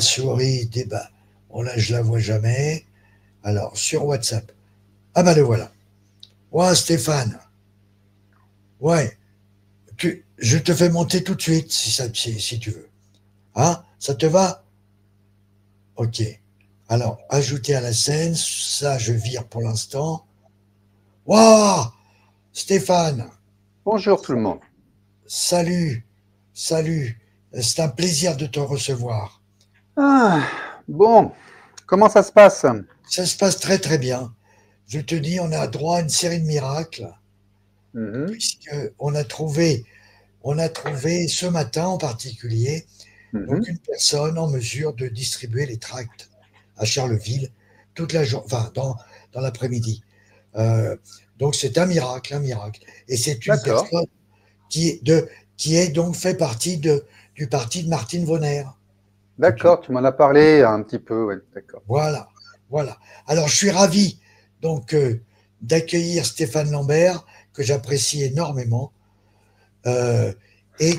Souris, débat. Bon, là, je la vois jamais. Alors, sur WhatsApp. Ah, bah, le voilà. Ouais, Stéphane. Ouais. Je te fais monter tout de suite, si tu veux. Hein? Ça te va? Ok. Alors, ajouter à la scène. Ça, je vire pour l'instant. Waouh! Stéphane. Bonjour tout le monde. Salut. Salut. C'est un plaisir de te recevoir. Ah, bon, comment ça se passe? Ça se passe très, très bien. Je te dis, on a droit à une série de miracles, Mhm, puisqu'on a trouvé ce matin en particulier donc mhm. une personne en mesure de distribuer les tracts à Charleville toute la journée, enfin dans l'après-midi. Euh, donc c'est un miracle, un miracle. Et c'est une D'accord, personne qui est donc fait partie du parti de Martine Vonner. Que tu, d'accord, tu m'en as parlé un petit peu, ouais, d'accord. voilà, voilà. Alors je suis ravi donc d'accueillir Stéphane Lambert, que j'apprécie énormément, euh, et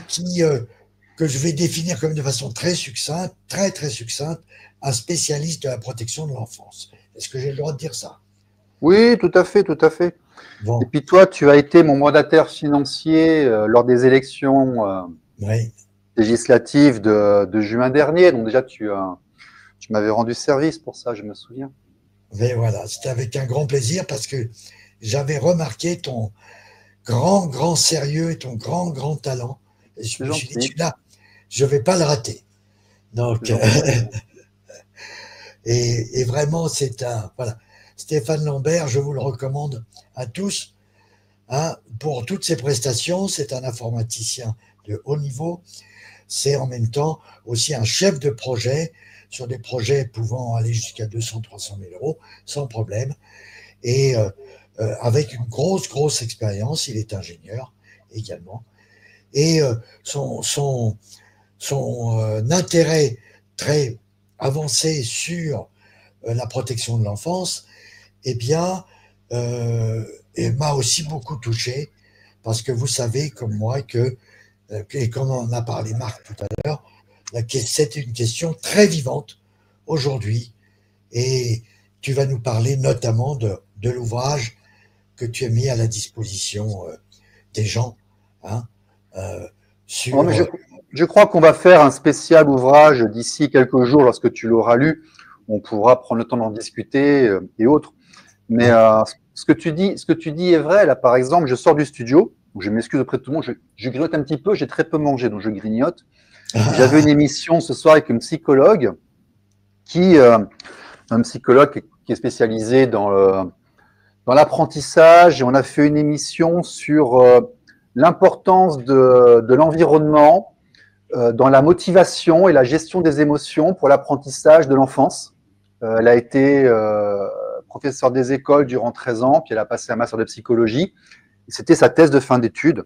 que je vais définir comme de façon très succincte, très très succincte, un spécialiste de la protection de l'enfance. Est-ce que j'ai le droit de dire ça? Oui, tout à fait, tout à fait. Et Bon, puis toi, tu as été mon mandataire financier lors des élections oui, législatives de juin dernier, donc déjà tu m'avais rendu service pour ça, je me souviens. mais voilà, c'était avec un grand plaisir parce que j'avais remarqué ton grand sérieux et ton grand talent. Et je C'est me suis dit, gentil, celui-là, je ne vais pas le rater. c'est Donc, gentil. et vraiment, c'est un. Voilà. Stéphane Lambert, je vous le recommande à tous. Hein, pour toutes ses prestations, c'est un informaticien de haut niveau. C'est en même temps aussi un chef de projet sur des projets pouvant aller jusqu'à 200-300 000 euros sans problème. Et avec une grosse expérience, il est ingénieur également. Et son intérêt très avancé sur la protection de l'enfance, eh bien, euh, m'a aussi beaucoup touché parce que vous savez comme moi que, et comme on en a parlé Marc tout à l'heure, c'est une question très vivante aujourd'hui et tu vas nous parler notamment de l'ouvrage que tu as mis à la disposition des gens, hein, euh, Bon, mais sur... je crois qu'on va faire un spécial ouvrage d'ici quelques jours lorsque tu l'auras lu. On pourra prendre le temps d'en discuter et autres. Mais Ouais. ce que tu dis est vrai. Là, par exemple, je sors du studio, où je m'excuse auprès de tout le monde, je grignote un petit peu, j'ai très peu mangé, donc je grignote. J'avais une émission ce soir avec une psychologue qui, un psychologue qui est spécialisé dans l'apprentissage, et on a fait une émission sur l'importance de l'environnement dans la motivation et la gestion des émotions pour l'apprentissage de l'enfance. Elle a été professeure des écoles durant 13 ans, puis elle a passé un master de psychologie. C'était sa thèse de fin d'études.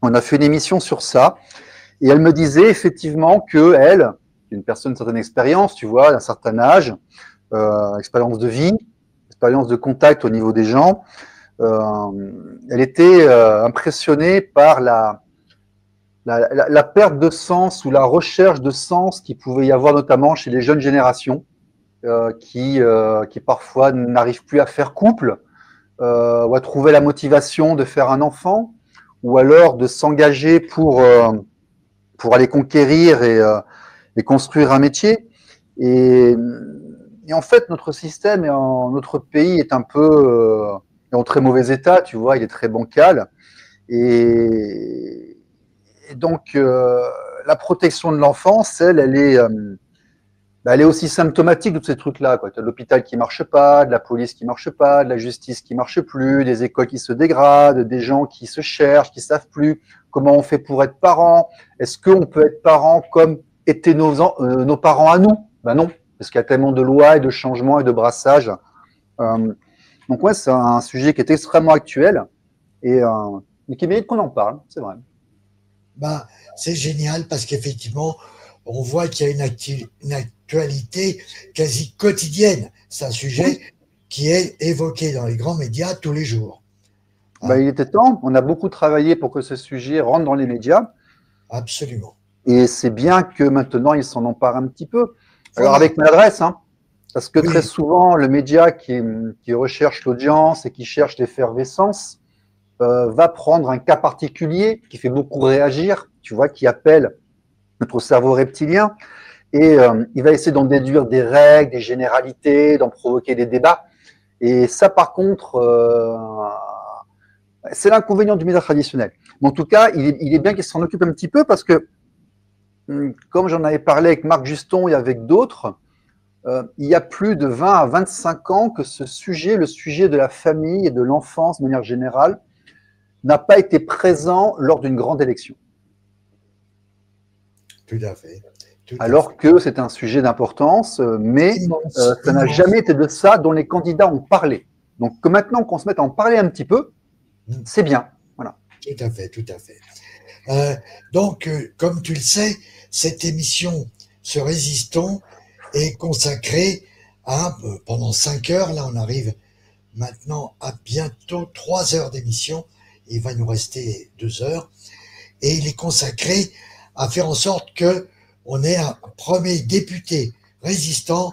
On a fait une émission sur ça, et elle me disait effectivement que elle, une personne d'une certaine expérience, tu vois, d'un certain âge, expérience de vie, expérience de contact au niveau des gens, elle était impressionnée par la perte de sens ou la recherche de sens qu'il pouvait y avoir notamment chez les jeunes générations qui parfois n'arrivent plus à faire couple ou à trouver la motivation de faire un enfant ou alors de s'engager pour aller conquérir et construire un métier. Et, et, en fait, notre système et notre pays est un peu en très mauvais état, tu vois, il est très bancal. Et, et donc, la protection de l'enfance, elle est aussi symptomatique de tous ces trucs-là. Tu as l'hôpital qui marche pas, de la police qui marche pas, de la justice qui marche plus, des écoles qui se dégradent, des gens qui se cherchent, qui savent plus comment on fait pour être parent. Est-ce qu'on peut être parent comme étaient nos parents à nous? Ben non, parce qu'il y a tellement de lois et de changements et de brassages. Euh, donc ouais, c'est un sujet qui est extrêmement actuel et qui mérite qu'on en parle, c'est vrai. Ben, c'est génial parce qu'effectivement, on voit qu'il y a une actualité quasi quotidienne. C'est un sujet Oui, qui est évoqué dans les grands médias tous les jours. ben, Hein, il était temps. On a beaucoup travaillé pour que ce sujet rentre dans les médias. absolument. Et c'est bien que maintenant, ils s'en emparent un petit peu. Alors avec maladresse, hein, parce que Oui. très souvent, le média qui recherche l'audience et qui cherche l'effervescence va prendre un cas particulier qui fait beaucoup réagir, tu vois, qui appelle notre cerveau reptilien, et il va essayer d'en déduire des règles, des généralités, d'en provoquer des débats. Et ça, par contre, c'est l'inconvénient du média traditionnel. Mais en tout cas, il est bien qu'il s'en occupe un petit peu parce que, comme j'en avais parlé avec Marc Juston et avec d'autres, il y a plus de 20 à 25 ans que ce sujet, le sujet de la famille et de l'enfance de manière générale, n'a pas été présent lors d'une grande élection. Tout à fait. Alors que c'est un sujet d'importance, mais ça n'a jamais été de ça dont les candidats ont parlé. Donc que maintenant qu'on se mette à en parler un petit peu, c'est bien. Voilà. Tout à fait, tout à fait. Donc, comme tu le sais, cette émission, ce Résistons, est consacrée à, pendant 5 heures, là on arrive maintenant à bientôt 3 heures d'émission, il va nous rester 2 heures, et il est consacré à faire en sorte que on ait un premier député résistant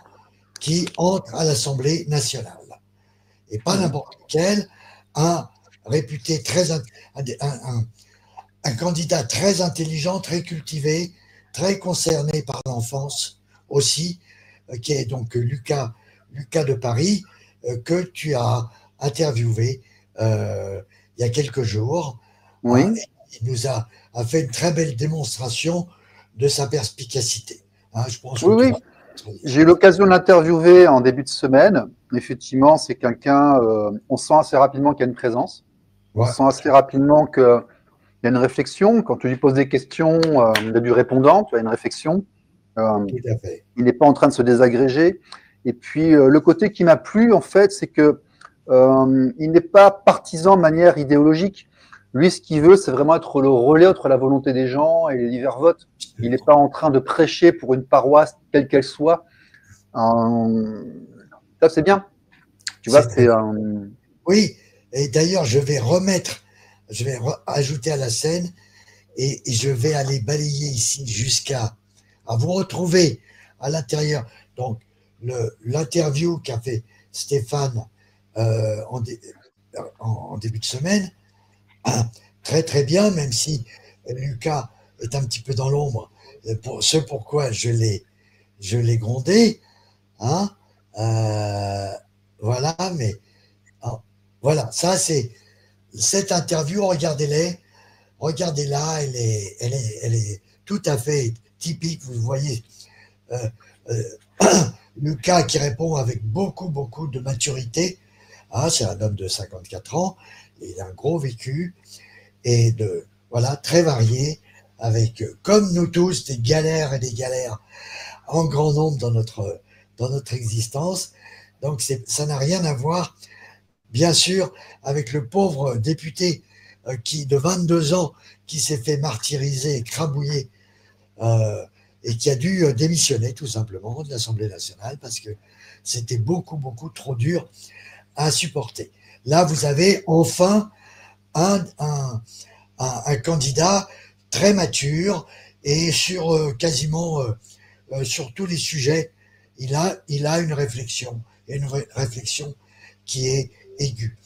qui entre à l'Assemblée nationale. Et pas n'importe lequel, un réputé un candidat très intelligent, très cultivé, très concerné par l'enfance aussi, qui est donc Lucas de Paris, que tu as interviewé il y a quelques jours. Oui. Hein, il nous a fait une très belle démonstration de sa perspicacité. Hein, je pense que oui. J'ai eu l'occasion de l'interviewer en début de semaine. Effectivement, c'est quelqu'un, on sent assez rapidement qu'il y a une présence. On sent assez rapidement qu'il y a une réflexion. Quand tu lui poses des questions, il a du répondant, tu as une réflexion. Tout à fait. Il n'est pas en train de se désagréger. Et puis, le côté qui m'a plu, en fait, c'est que il n'est pas partisan de manière idéologique. Lui, ce qu'il veut, c'est vraiment être le relais entre la volonté des gens et les divers votes. Il n'est pas en train de prêcher pour une paroisse, quelle qu'elle soit. Ça, c'est bien. Tu vois, c'est… Oui, et d'ailleurs, je vais ajouter à la scène et je vais aller balayer ici jusqu'à vous retrouver à l'intérieur. Donc, l'interview qu'a fait Stéphane en début de semaine, très très bien, même si Lucas est un petit peu dans l'ombre, ce pourquoi je l'ai grondé, hein, voilà, mais voilà, ça c'est cette interview, regardez-la, elle est tout à fait typique, vous voyez, Lucas qui répond avec beaucoup de maturité, hein, c'est un homme de 54 ans, il a un gros vécu, et voilà, très varié, avec, comme nous tous, des galères et des galères en grand nombre dans notre existence. Donc ça n'a rien à voir, bien sûr, avec le pauvre député de 22 ans qui s'est fait martyriser, écrabouiller, et qui a dû démissionner tout simplement de l'Assemblée nationale parce que c'était beaucoup trop dur à supporter. Là, vous avez enfin un candidat très mature et sur quasiment sur tous les sujets, il a une réflexion, qui est aiguë.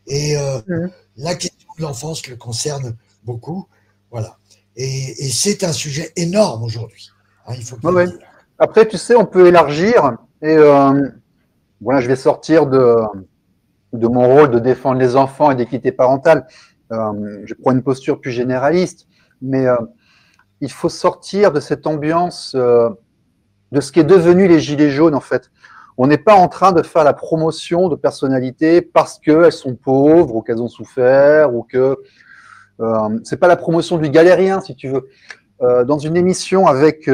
Et la question de l'enfance le concerne beaucoup, voilà. Et c'est un sujet énorme aujourd'hui. Hein, il faut le dire. Après, tu sais, on peut élargir. Et voilà, je vais sortir de mon rôle de défendre les enfants et d'équité parentale. Je prends une posture plus généraliste, mais il faut sortir de cette ambiance de ce qui est devenu les gilets jaunes, en fait. On n'est pas en train de faire la promotion de personnalités parce qu'elles sont pauvres ou qu'elles ont souffert ou que c'est pas la promotion du galérien, si tu veux. Dans une émission avec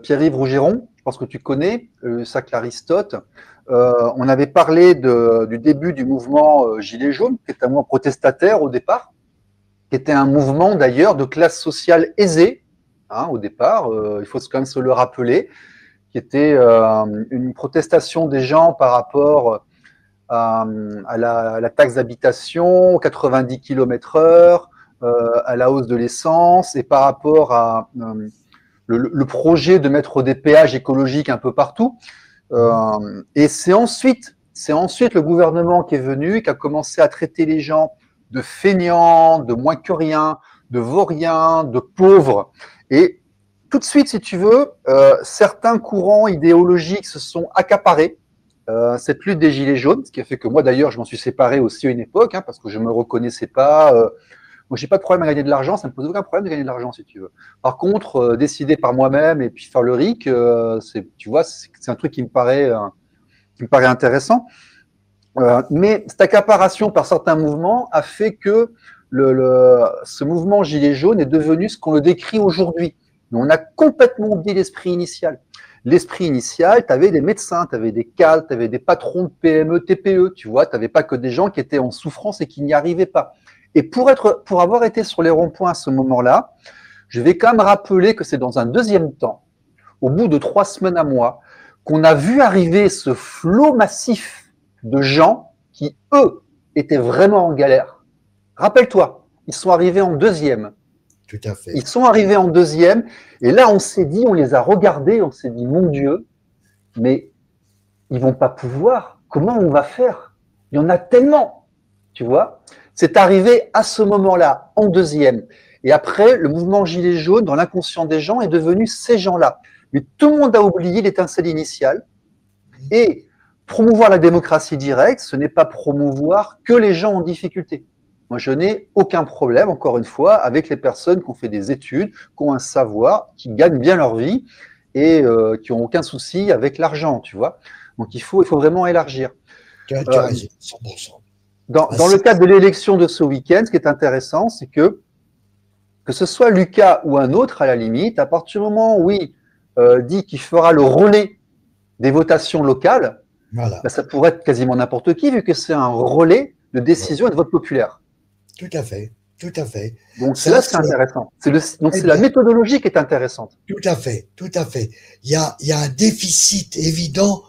Pierre-Yves Rougeron, je pense que tu connais, Sacre Aristote, on avait parlé du début du mouvement Gilets jaunes, qui était un mouvement protestataire au départ, qui était un mouvement d'ailleurs de classe sociale aisée, hein, au départ, il faut quand même se le rappeler, qui était une protestation des gens par rapport à la taxe d'habitation, 90 km/h, à la hausse de l'essence, et par rapport à le projet de mettre des péages écologiques un peu partout. Et c'est ensuite le gouvernement qui est venu, qui a commencé à traiter les gens de feignants, de moins que rien, de vauriens, de pauvres. Et tout de suite, si tu veux, certains courants idéologiques se sont accaparés cette lutte des Gilets jaunes, ce qui a fait que moi, d'ailleurs, je m'en suis séparé aussi à une époque, hein, parce que je ne me reconnaissais pas. Moi, j'ai pas de problème à gagner de l'argent, ça ne me pose aucun problème de gagner de l'argent, si tu veux. Par contre, décider par moi-même et puis faire le RIC, tu vois, c'est un truc qui me paraît intéressant. Mais cette accaparation par certains mouvements a fait que ce mouvement Gilets jaunes est devenu ce qu'on le décrit aujourd'hui. Mais on a complètement oublié l'esprit initial. L'esprit initial, tu avais des médecins, tu avais des cadres, tu avais des patrons de PME, TPE, tu vois, tu n'avais pas que des gens qui étaient en souffrance et qui n'y arrivaient pas. Et pour avoir été sur les ronds-points à ce moment-là, je vais quand même rappeler que c'est dans un deuxième temps, au bout de 3 semaines à mois, qu'on a vu arriver ce flot massif de gens qui, eux, étaient vraiment en galère. Rappelle-toi, ils sont arrivés en deuxième. Tout à fait. Ils sont arrivés en deuxième, et là, on s'est dit, on les a regardés, on s'est dit, mon Dieu, mais ils vont pas pouvoir. Comment on va faire? Il y en a tellement, tu vois. C'est arrivé à ce moment-là, en deuxième. Et après, le mouvement Gilets jaunes, dans l'inconscient des gens, est devenu ces gens-là. Mais tout le monde a oublié l'étincelle initiale. Et promouvoir la démocratie directe, ce n'est pas promouvoir que les gens en difficulté. Moi, je n'ai aucun problème, encore une fois, avec les personnes qui ont fait des études, qui ont un savoir, qui gagnent bien leur vie et qui n'ont aucun souci avec l'argent, tu vois. Donc, il faut vraiment élargir. Tu as raison, 100%. Dans le cadre de l'élection de ce week-end, ce qui est intéressant, c'est que ce soit Lucas ou un autre, à la limite, à partir du moment où il dit qu'il fera le relais des votations locales, voilà. Ben, ça pourrait être quasiment n'importe qui, vu que c'est un relais de décision et de vote populaire. Tout à fait, tout à fait. Donc ça, c'est intéressant. Donc c'est la méthodologie qui est intéressante. Tout à fait, tout à fait. Il y a un déficit évident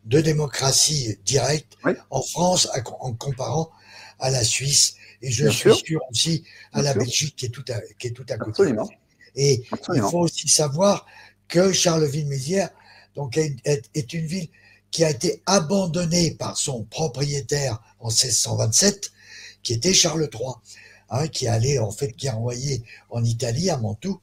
de démocratie directe en France en comparant à la Suisse et je suis sûr aussi à la Belgique qui est tout à côté. Absolument. Et il faut aussi savoir que Charleville-Mézières donc est une ville qui a été abandonnée par son propriétaire en 1627, qui était Charles III, hein, qui allait en fait guerroyer en Italie, à Mantoue,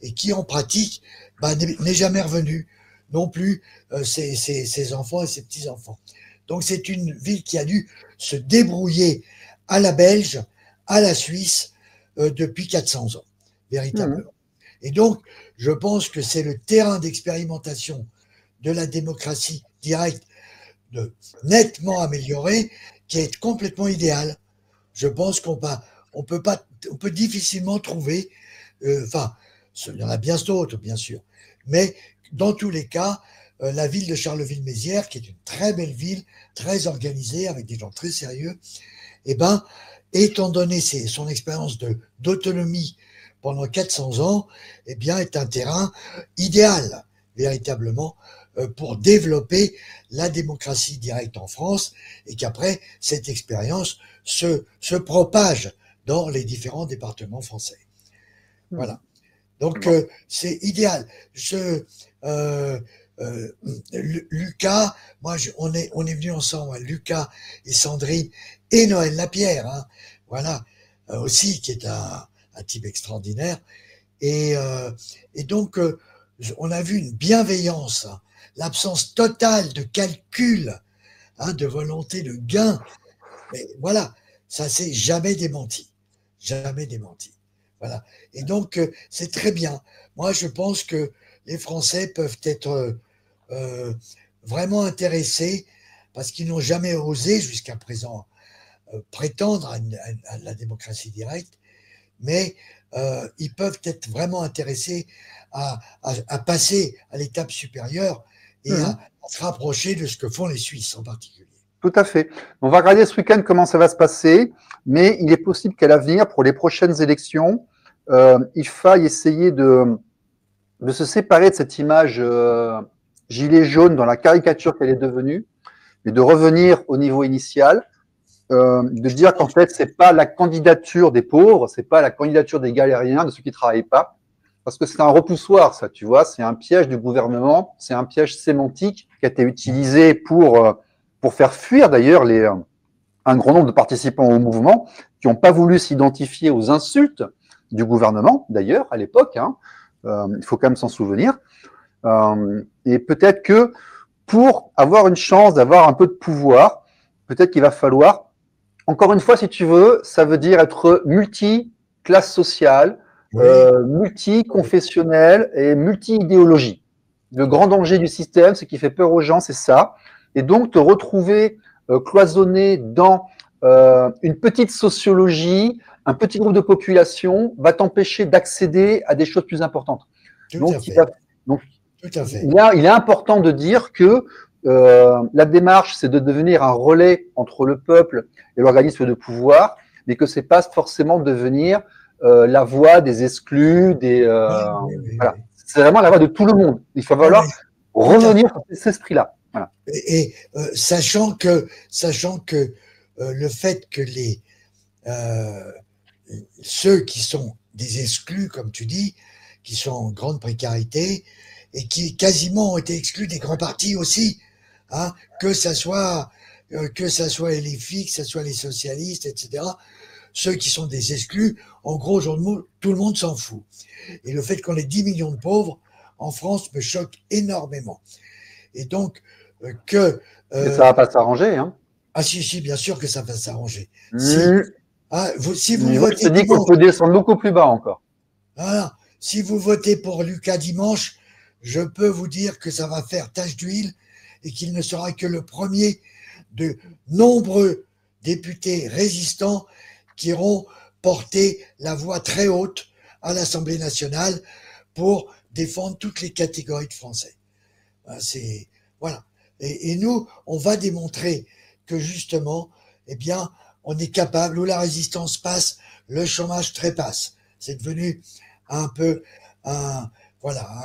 et qui en pratique n'est jamais revenu, non plus ses enfants et ses petits-enfants. Donc c'est une ville qui a dû se débrouiller à la Belge, à la Suisse, depuis 400 ans, véritablement. Et donc, je pense que c'est le terrain d'expérimentation de la démocratie directe nettement amélioré qui est complètement idéal. Je pense qu'on peut difficilement trouver, enfin, il y en a bien d'autres, bien sûr, mais dans tous les cas, la ville de Charleville-Mézières, qui est une très belle ville, très organisée, avec des gens très sérieux, eh ben, étant donné son expérience d'autonomie pendant 400 ans, eh bien, est un terrain idéal, véritablement, pour développer la démocratie directe en France et qu'après, cette expérience se propage dans les différents départements français. Voilà. Donc, c'est idéal. Lucas, moi, on est venu ensemble, Lucas et Sandrine et Noël Lapierre, hein, voilà, aussi, qui est un type extraordinaire. Et donc, on a vu une bienveillance, hein, l'absence totale de calcul, hein, de volonté de gain. Mais voilà, ça s'est jamais démenti. Jamais démenti. Voilà. Et donc, c'est très bien. Moi, je pense que les Français peuvent être vraiment intéressés parce qu'ils n'ont jamais osé jusqu'à présent prétendre à la démocratie directe, mais ils peuvent être vraiment intéressés à passer à l'étape supérieure et à se rapprocher de ce que font les Suisses en particulier. Tout à fait. On va regarder ce week-end comment ça va se passer, mais il est possible qu'à l'avenir, pour les prochaines élections, il faille essayer de se séparer de cette image gilet jaune dans la caricature qu'elle est devenue, et de revenir au niveau initial, de dire qu'en fait, c'est pas la candidature des pauvres, c'est pas la candidature des galériens, de ceux qui travaillent pas, parce que c'est un repoussoir, ça, tu vois, c'est un piège du gouvernement, c'est un piège sémantique qui a été utilisé pour faire fuir d'ailleurs un grand nombre de participants au mouvement qui n'ont pas voulu s'identifier aux insultes du gouvernement, d'ailleurs, à l'époque, hein, il faut quand même s'en souvenir. Et peut-être que pour avoir une chance d'avoir un peu de pouvoir, peut-être qu'il va falloir, encore une fois, si tu veux, ça veut dire être multi-classe sociale, Oui, multi-confessionnel et multi-idéologie. Le grand danger du système, ce qui fait peur aux gens, c'est ça. Et donc, te retrouver cloisonné dans une petite sociologie, un petit groupe de population, va t'empêcher d'accéder à des choses plus importantes. tout à fait. Tout à fait. Il est important de dire que la démarche, c'est de devenir un relais entre le peuple et l'organisme de pouvoir, mais que ce n'est pas forcément devenir la voix des exclus, voilà. C'est vraiment la voix de tout le monde. Il va falloir revenir sur cet esprit-là. Voilà. Et sachant que le fait que ceux qui sont des exclus, comme tu dis, qui sont en grande précarité et qui quasiment ont été exclus des grands partis aussi, hein, que ça soit les FI, que ça soit les socialistes, etc. Ceux qui sont des exclus, en gros, tout le monde s'en fout. Et le fait qu'on ait 10 millions de pauvres en France me choque énormément. Et donc, mais ça va pas s'arranger, hein. Ah si, bien sûr que ça va s'arranger. Si vous votez, je te dis qu'on peut descendre beaucoup plus bas encore. Voilà. Si vous votez pour Lucas dimanche, je peux vous dire que ça va faire tache d'huile et qu'il ne sera que le premier de nombreux députés résistants qui iront porter la voix très haute à l'Assemblée nationale pour défendre toutes les catégories de Français. Voilà. Et nous, on va démontrer que justement, eh bien, on est capable, où la résistance passe, le chômage trépasse. C'est devenu un peu un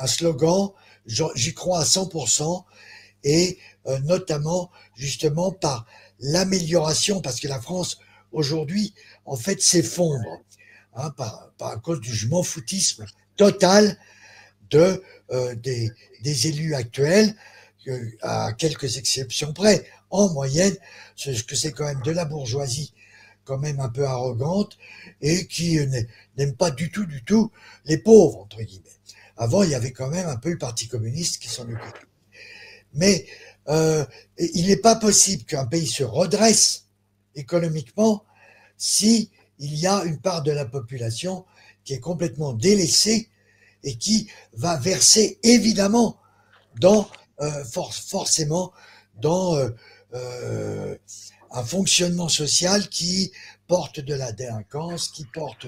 slogan. J'y crois à 100%, et notamment justement par l'amélioration, parce que la France aujourd'hui en fait s'effondre, hein, à cause du je m'en foutisme total des élus actuels, à quelques exceptions près. En moyenne, c'est quand même de la bourgeoisie quand même un peu arrogante et qui n'aime pas du tout les pauvres, entre guillemets. Avant, il y avait quand même un peu le Parti communiste qui s'en occupait. Mais il n'est pas possible qu'un pays se redresse économiquement si il y a une part de la population qui est complètement délaissée et qui va verser évidemment forcément dans un fonctionnement social qui porte de la délinquance, qui porte...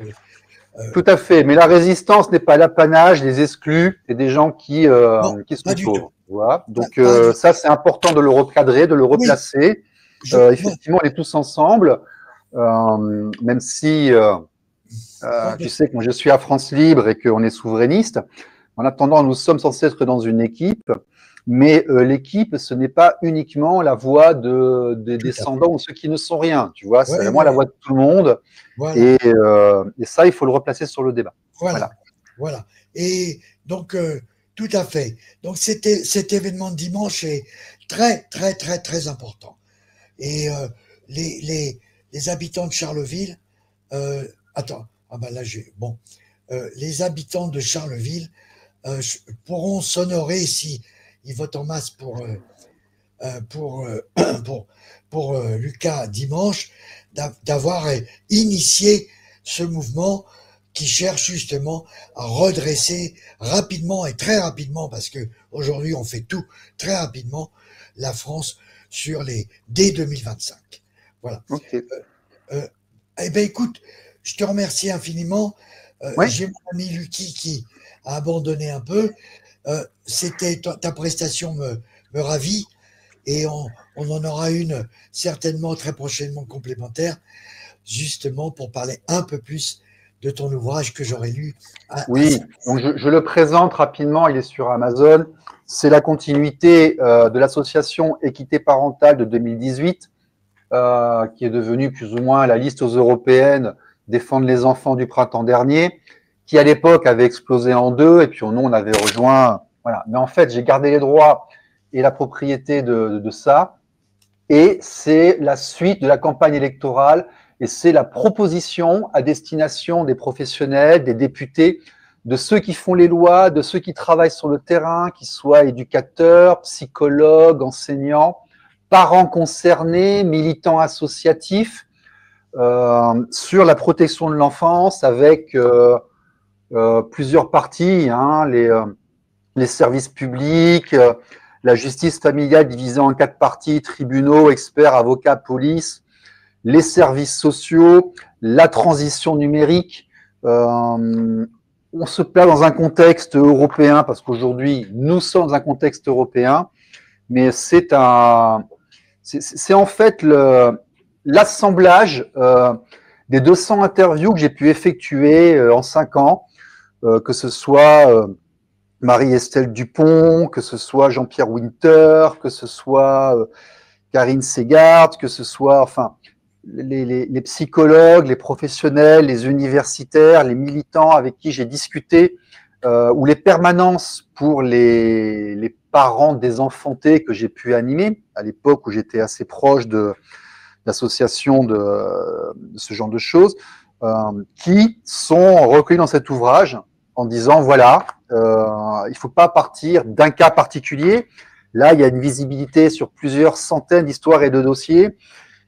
Tout à fait, mais la résistance n'est pas l'apanage des exclus et des gens qui sont pauvres. Voilà. Donc ça, c'est important de le recadrer, de le replacer. Oui. Effectivement, on est tous ensemble, même si tu sais que moi, je suis à France Libre et qu'on est souverainiste. En attendant, nous sommes censés être dans une équipe, mais l'équipe, ce n'est pas uniquement la voix des descendants ou ceux qui ne sont rien. Tu vois, c'est vraiment la voix de tout le monde. Voilà. Et ça, il faut le replacer sur le débat. Voilà. Et donc, tout à fait. Donc, cet événement de dimanche est très, très, très, très important. Et les habitants de Charleville, les habitants de Charleville pourront s'honorer si ils votent en masse pour Lucas dimanche, d'avoir initié ce mouvement qui cherche justement à redresser rapidement et très rapidement, parce que aujourd'hui on fait tout très rapidement, la France dès 2025. Voilà. Okay. Eh bien écoute, je te remercie infiniment. J'ai mon ami Lucky qui a abandonné un peu. Ta prestation me ravit, et on en aura une certainement très prochainement complémentaire, justement pour parler un peu plus de ton ouvrage que j'aurais lu. Oui, donc je le présente rapidement, il est sur Amazon. C'est la continuité de l'association Équité parentale de 2018, qui est devenue plus ou moins la liste aux européennes Défendre les enfants du printemps dernier. qui à l'époque avait explosé en deux, et puis nous, on avait rejoint. Voilà. Mais en fait, j'ai gardé les droits et la propriété de ça. Et c'est la suite de la campagne électorale et c'est la proposition à destination des professionnels, des députés, de ceux qui font les lois, de ceux qui travaillent sur le terrain, qu'ils soient éducateurs, psychologues, enseignants, parents concernés, militants associatifs, sur la protection de l'enfance avec plusieurs parties, hein, les services publics, la justice familiale divisée en 4 parties, tribunaux, experts, avocats, police, les services sociaux, la transition numérique. On se place dans un contexte européen, parce qu'aujourd'hui, nous sommes dans un contexte européen, mais c'est en fait l'assemblage des 200 interviews que j'ai pu effectuer en 5 ans, que ce soit Marie-Estelle Dupont, que ce soit Jean-Pierre Winter, que ce soit Karine Segard, que ce soit enfin les psychologues, les professionnels, les universitaires, les militants avec qui j'ai discuté, ou les permanences pour les parents désenfantés que j'ai pu animer à l'époque où j'étais assez proche d'associations de ce genre de choses, qui sont recueillis dans cet ouvrage en disant voilà, il ne faut pas partir d'un cas particulier. Là, il y a une visibilité sur plusieurs centaines d'histoires et de dossiers.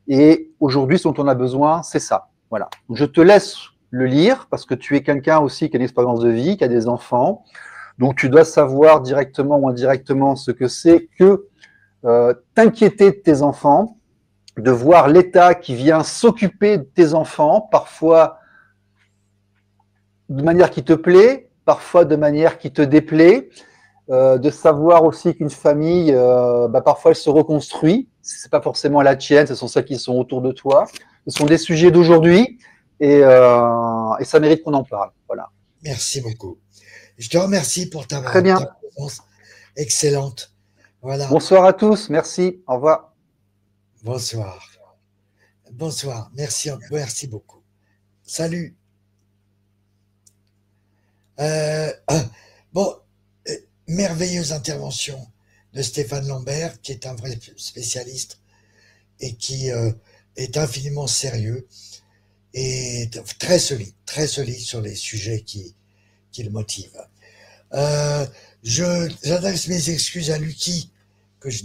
Et aujourd'hui, ce dont on a besoin, c'est ça. Voilà. Donc, je te laisse le lire parce que tu es quelqu'un aussi qui a une expérience de vie, qui a des enfants. Donc, tu dois savoir directement ou indirectement ce que c'est que t'inquiéter de tes enfants, de voir l'État qui vient s'occuper de tes enfants, parfois de manière qui te plaît, parfois de manière qui te déplaît, de savoir aussi qu'une famille, parfois elle se reconstruit. C'est pas forcément la tienne, ce sont celles qui sont autour de toi. Ce sont des sujets d'aujourd'hui et ça mérite qu'on en parle. Voilà. Merci beaucoup. Je te remercie pour ta présence excellente. Voilà. Bonsoir à tous, merci, au revoir. Bonsoir. Bonsoir, merci beaucoup. Salut. Merveilleuse intervention de Stéphane Lambert, qui est un vrai spécialiste et qui est infiniment sérieux et très solide sur les sujets qui le motivent. J'adresse mes excuses à Lucky, que je